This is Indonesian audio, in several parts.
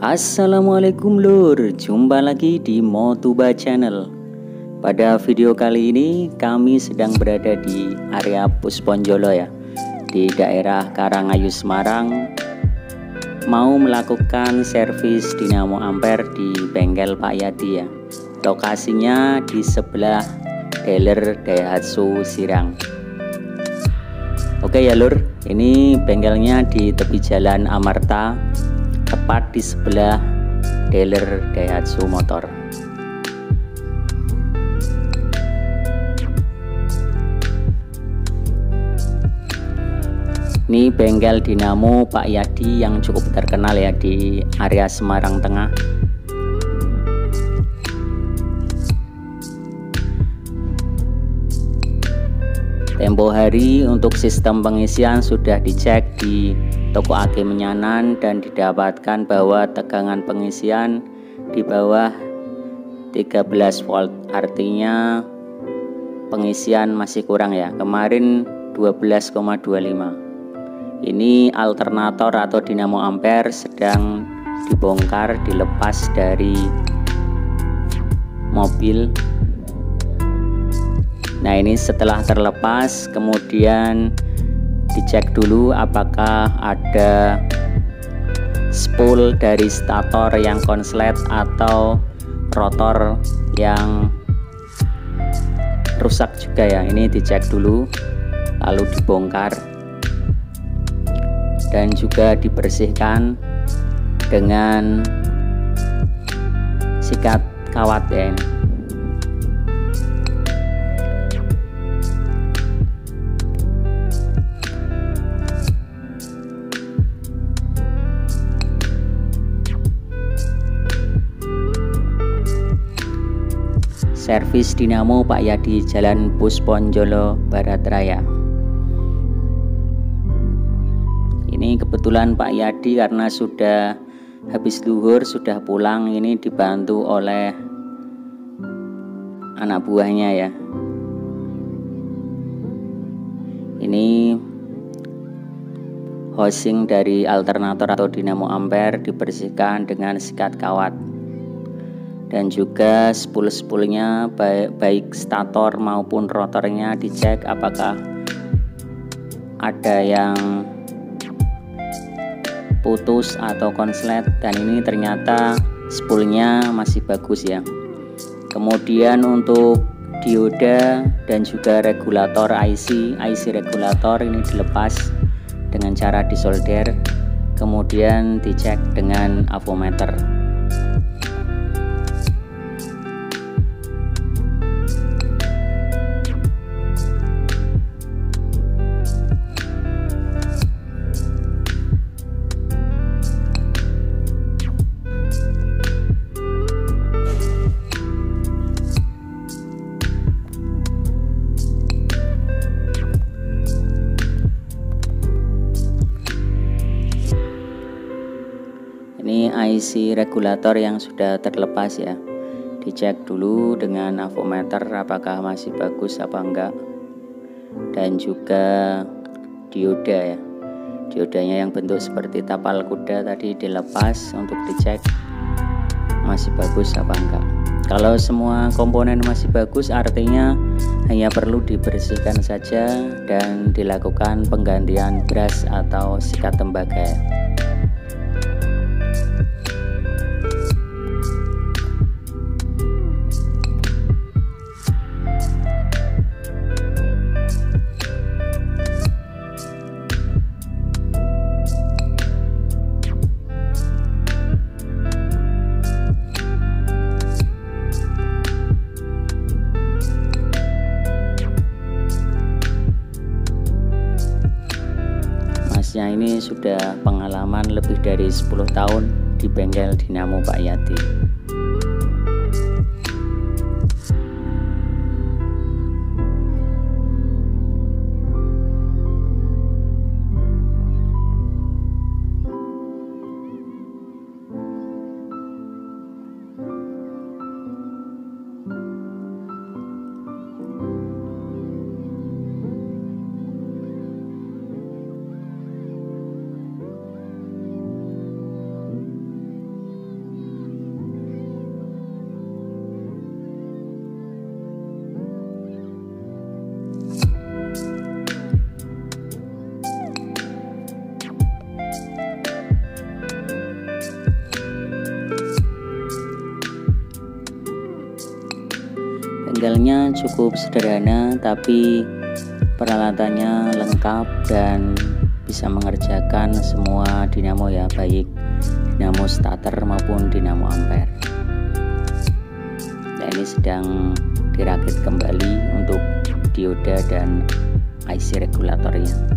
Assalamualaikum lur, jumpa lagi di Motuba Channel. Pada video kali ini kami sedang berada di area Pusponjolo ya, di daerah Karangayu Semarang. Mau melakukan servis dinamo ampere di bengkel Pak Yadi ya. Lokasinya di sebelah dealer Daihatsu Sirang. Oke ya lur, ini bengkelnya di tepi jalan Amarta, tepat di sebelah dealer Daihatsu motor. Ini bengkel dinamo Pak Yadi yang cukup terkenal ya di area Semarang Tengah. Tempo hari untuk sistem pengisian sudah dicek di toko Age Menyanan dan didapatkan bahwa tegangan pengisian di bawah 13 volt, artinya pengisian masih kurang ya. Kemarin 12,25. Ini alternator atau dinamo ampere sedang dibongkar, dilepas dari mobil. Nah, ini setelah terlepas kemudian dicek dulu apakah ada spool dari stator yang konslet atau rotor yang rusak juga ya. Ini dicek dulu lalu dibongkar dan juga dibersihkan dengan sikat kawat ya ini. Servis dinamo Pak Yadi, Jalan Pusponjolo Barat Raya. Ini kebetulan Pak Yadi karena sudah habis duhur, sudah pulang, ini dibantu oleh anak buahnya ya. Ini housing dari alternator atau dinamo ampere dibersihkan dengan sikat kawat. Dan juga spool-spoolnya baik stator maupun rotornya dicek apakah ada yang putus atau konslet, dan ini ternyata spoolnya masih bagus ya. Kemudian untuk dioda dan juga regulator IC regulator ini dilepas dengan cara disolder, kemudian dicek dengan avometer. Ini IC regulator yang sudah terlepas ya, dicek dulu dengan avometer apakah masih bagus apa enggak. Dan juga dioda ya, diodanya yang bentuk seperti tapal kuda tadi dilepas untuk dicek masih bagus apa enggak. Kalau semua komponen masih bagus artinya hanya perlu dibersihkan saja dan dilakukan penggantian brush atau sikat tembaga ya. Masnya ini sudah pengalaman lebih dari 10 tahun di bengkel dinamo Pak Yadi. Bahannya cukup sederhana tapi peralatannya lengkap dan bisa mengerjakan semua dinamo ya, baik dinamo starter maupun dinamo ampere. Nah, ini sedang dirakit kembali untuk dioda dan IC regulatornya.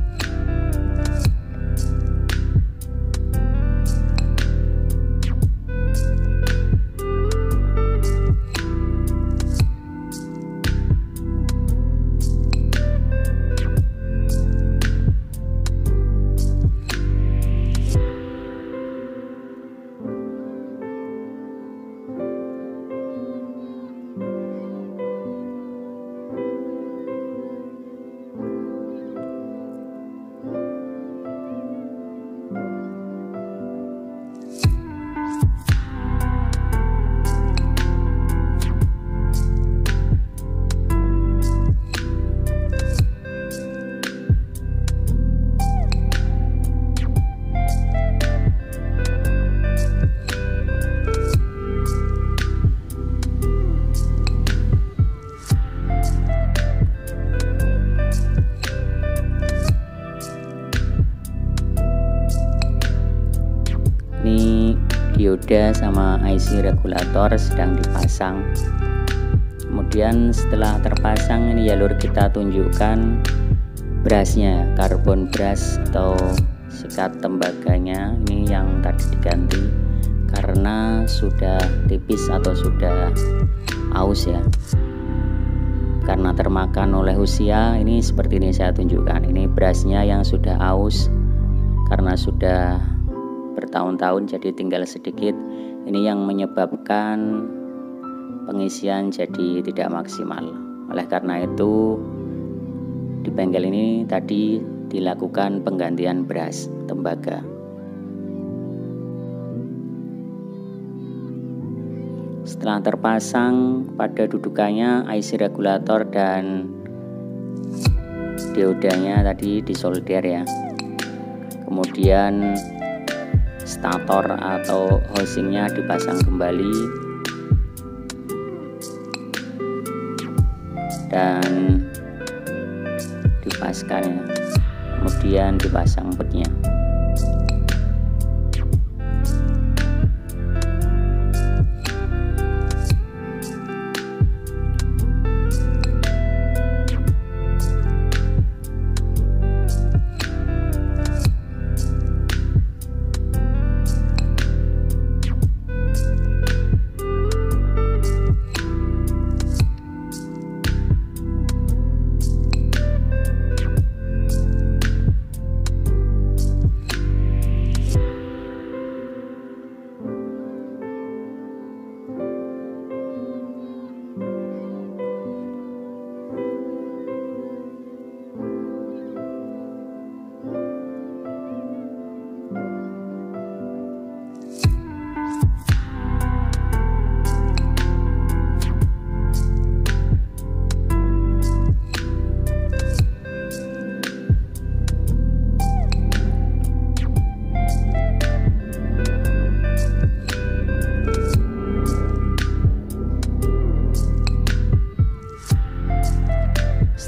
Dioda sama IC regulator sedang dipasang. Kemudian setelah terpasang ini jalur kita tunjukkan brusnya, karbon brush atau sikat tembaganya ini yang tadi diganti karena sudah tipis atau sudah aus ya, karena termakan oleh usia. Ini seperti ini saya tunjukkan, ini brushnya yang sudah aus karena sudah bertahun-tahun jadi tinggal sedikit. Ini yang menyebabkan pengisian jadi tidak maksimal. Oleh karena itu di bengkel ini tadi dilakukan penggantian brush tembaga. Setelah terpasang pada dudukannya IC regulator dan diodanya tadi disolder ya. Kemudian stator atau housingnya dipasang kembali dan dipaskan ya. Kemudian dipasang petnya.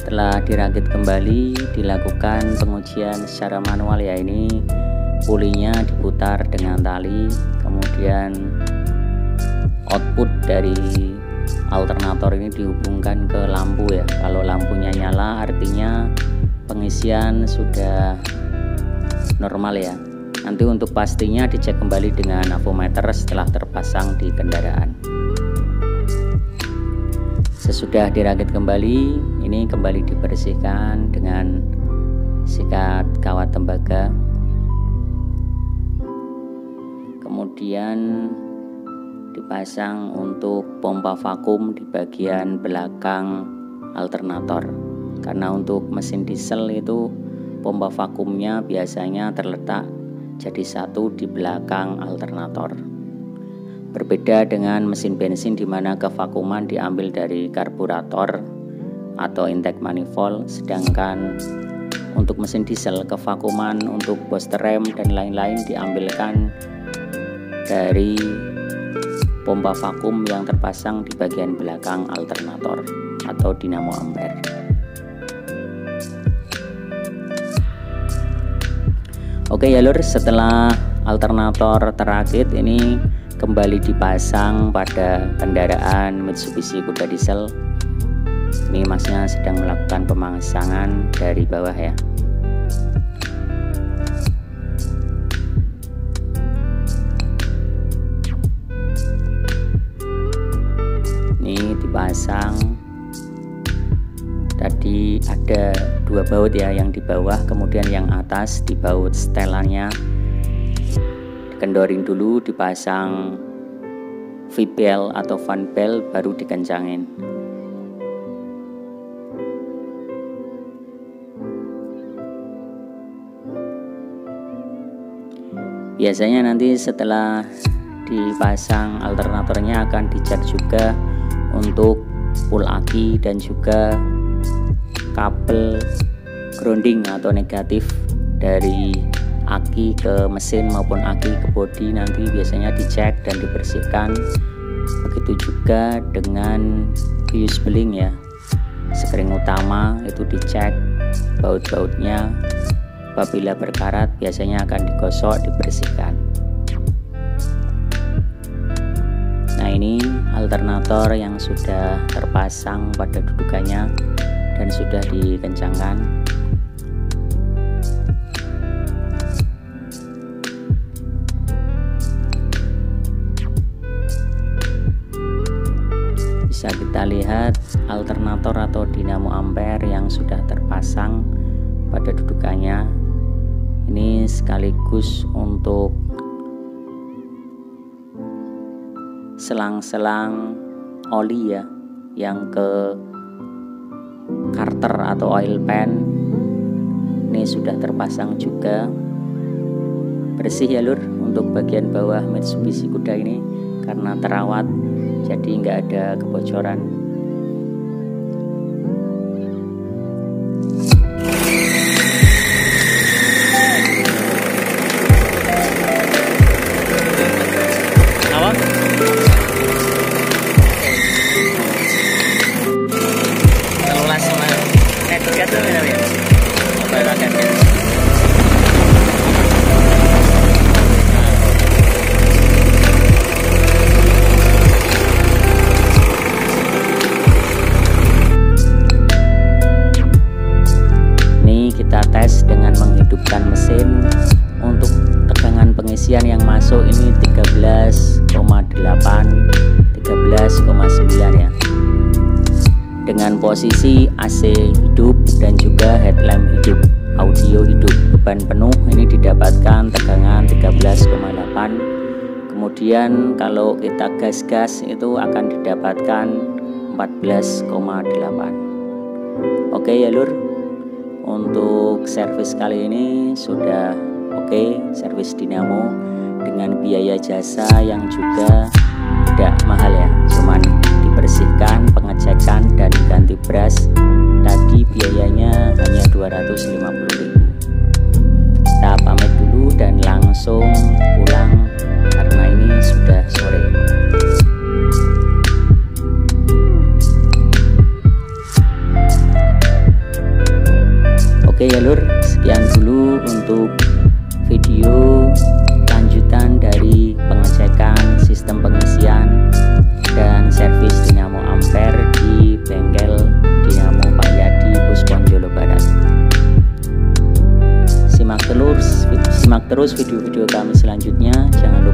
Setelah dirakit kembali dilakukan pengujian secara manual ya. Ini pulinya diputar dengan tali, kemudian output dari alternator ini dihubungkan ke lampu ya. Kalau lampunya nyala artinya pengisian sudah normal ya. Nanti untuk pastinya dicek kembali dengan avometer setelah terpasang di kendaraan. Sesudah dirakit kembali, ini kembali dibersihkan dengan sikat kawat tembaga. Kemudian dipasang untuk pompa vakum di bagian belakang alternator. Karena untuk mesin diesel itu pompa vakumnya biasanya terletak jadi satu di belakang alternator. Berbeda dengan mesin bensin di mana kevakuman diambil dari karburator atau intake manifold, sedangkan untuk mesin diesel kevakuman untuk booster rem dan lain-lain diambilkan dari pompa vakum yang terpasang di bagian belakang alternator. atau dinamo ampere. Oke ya lur, setelah alternator terakit ini kembali dipasang pada kendaraan Mitsubishi Kuda Diesel. Ini masnya sedang melakukan pemasangan dari bawah ya. Ini dipasang. Tadi ada 2 baut ya, yang di bawah kemudian yang atas di baut setelannya. Dikendorin dulu, dipasang V-bel atau fan bel, baru dikencangin. Biasanya nanti setelah dipasang alternatornya akan dicek juga untuk full aki dan juga kabel grounding atau negatif dari aki ke mesin maupun aki ke bodi, nanti biasanya dicek dan dibersihkan. Begitu juga dengan fuse beling ya, sekring utama itu dicek baut-bautnya, apabila berkarat biasanya akan digosok, dibersihkan. Nah, ini alternator yang sudah terpasang pada dudukannya dan sudah dikencangkan. Bisa kita lihat alternator atau dinamo ampere yang sudah terpasang pada dudukannya. Ini sekaligus untuk selang-selang oli ya, yang ke karter atau oil pan. Ini sudah terpasang juga. Bersih ya lur untuk bagian bawah Mitsubishi Kuda ini, karena terawat jadi nggak ada kebocoran. Tes dengan menghidupkan mesin. Untuk tegangan pengisian yang masuk ini 13,8, 13,9 ya, dengan posisi AC hidup dan juga headlamp hidup, audio hidup. Beban penuh ini didapatkan tegangan 13,8. kemudian kalau kita gas-gas itu akan didapatkan 14,8. Oke ya lur, untuk servis kali ini sudah oke, servis dinamo dengan biaya jasa yang juga tidak mahal ya, cuman dibersihkan, pengecekan dan ganti bras. Tadi biayanya hanya 250.000. Kita pamit dulu dan langsung pulang karena ini sudah sore. Oke ya lur, sekian dulu untuk video lanjutan dari pengecekan sistem pengisian dan servis dinamo ampere di bengkel dinamo Pak Yadi, Pusponjolo Barat. Simak terus video-video kami selanjutnya. Jangan